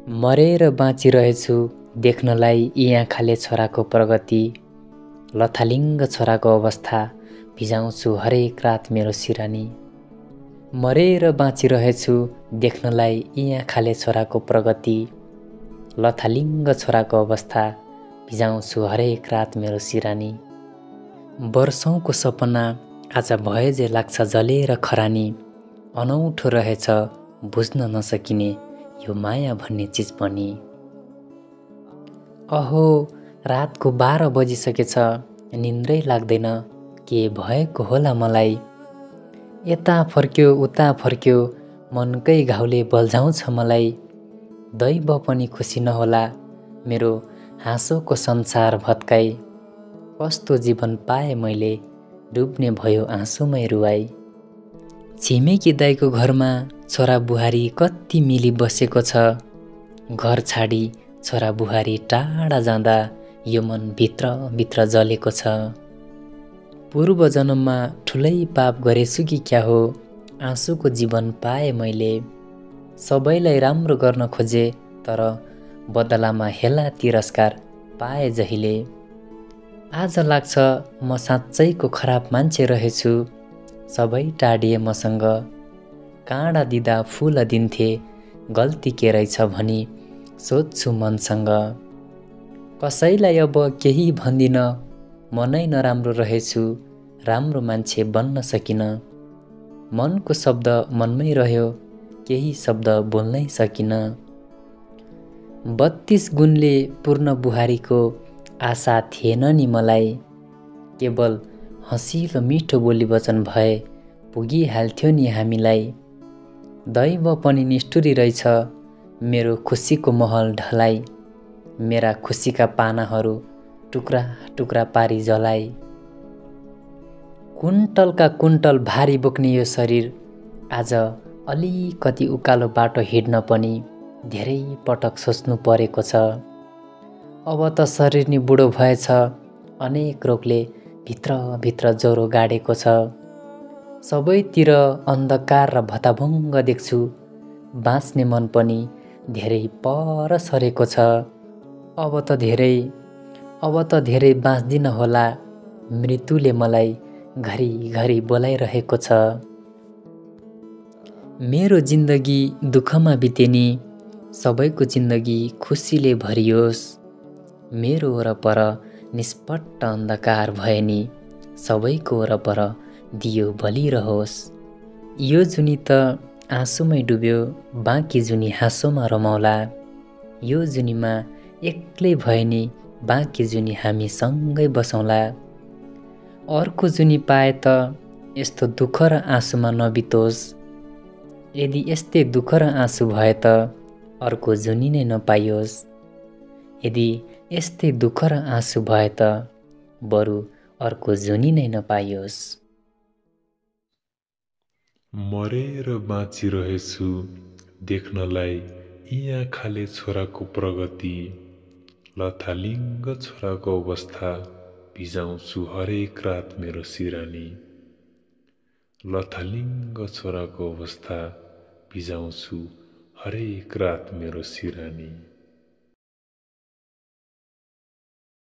मरेर बाँचिरहेछु देख्नलाई यी आँखाले छोराको प्रगति, लथालिङ्ग छोराको अवस्था भिजाउँछु हरेक रात मेरो सिरानी। मरेर बाँचिरहेछु देख्नलाई यी आँखाले छोराको प्रगति, लथालिङ्ग छोराको अवस्था भिजाउँछु हरेक रात मेरो सिरानी। वर्षौंको सपना आज भए जे लाग्छ जलेर खरानी, अनौठो रहेछ बुझ्न नसकिने यो माया भन्ने चिज पनि। अहो रातको 12 बजिसकेछ, निन्द्रै लाग्दैन, के भएको होला मलाई। यता फर्क्यो उता फर्क्यो मनकै घाउले बल्झाउँछ मलाई। दैव पनि खुसी नहोला मेरो हाँसोको संसार भत्काई। कस्तो जीवन पाए मैले डुब्ने भयो आँसुमै रुवाई। छिमेकी दाइको घरमा छोरा बुहारी कति मिली बसेको छ, घर छाडी छोरा बुहारी टाढा जाँदा यो मन भित्र भित्र जलेको छ। पूर्व जन्ममा ठुलै पाप गरेछु कि क्या हो, आँसुको जीवन पाए मैले। सबैलाई राम्रो गर्न खोजे तर बदलामा हेला तिरस्कार पाए जहिले। आज लाग्छ म साँच्चैको खराब मान्छे रहेछु, सबै टाढिए मसँग। काँडा दिँदा फूल दिन्थे गल्ती के रहेछ भनी सोध्छु मनसँग। कसैलाई अब केही भन्दिन, मनै नराम्रो रहेछु, राम्रो मान्छे बन्न सकिन। मनको शब्द मनमै रह्यो, केही शब्द बोल्नै सकिन। 32 गुणले पूर्ण बुहारीको आशा थिएन नि मलाई। केवल हँसिलो मिठो बोली वचन भए पुगिहाल्थ्यो नि हामीलाई। दैव पनि निष्ठुरी रहेछ मेरो खुसीको महल ढलाई। मेरा खुसीका पानाहरू टुक्रा टुक्रा पारी जलाई। कुन्टलका कुन्टल भारी बोक्ने यो शरीर आज अलिकति उकालो बाटो हिँड्न पनि धेरै पटक सोच्नु परेको छ। अब त शरीर नि बुढो भएछ, अनेक रोगले भित्र भित्र ज्वरो गाडेको छ। सबैतिर अन्धकार र भताभुङ्ग देख्छु, बाँच्ने मन पनि धेरै पर सरेको छ। अब त धेरै बाँच्दिन होला, मृत्युले मलाई घरिघरि बोलाइरहेको छ। मेरो जिन्दगी दुःखमा बिते नि, सबैको जिन्दगी खुसीले भरियोस्। मेरो वरपर निष्पट्ट अन्धकार भए नि, सबैको वरपर दियो बलिरहोस्। यो जुनी त आँसुमै डुब्यो, बाँकी जुनी हाँसोमा रमाउला। यो जुनीमा एक्लै भए नि, बाँकी जुनी हामी सँगै बसौँला। अर्को जुनी पाए त यस्तो दुःख र आँसुमा नबितोस्। यदि यस्तै दुःख र आँसु भए त अर्को जुनी नै नपाइयोस्। यदि यस्तै दुःख र आँसु भए त बरु अर्को जुनी नै नपाइयोस्। मरेर बाँचिरहेछु देख्नलाई यी आँखाले छोराको प्रगति, लथालिङ्ग छोराको अवस्था भिजाउँछु हरेक रात मेरो सिरानी। लथालिङ्ग छोराको अवस्था भिजाउँछु हरेक रात मेरो सिरानी।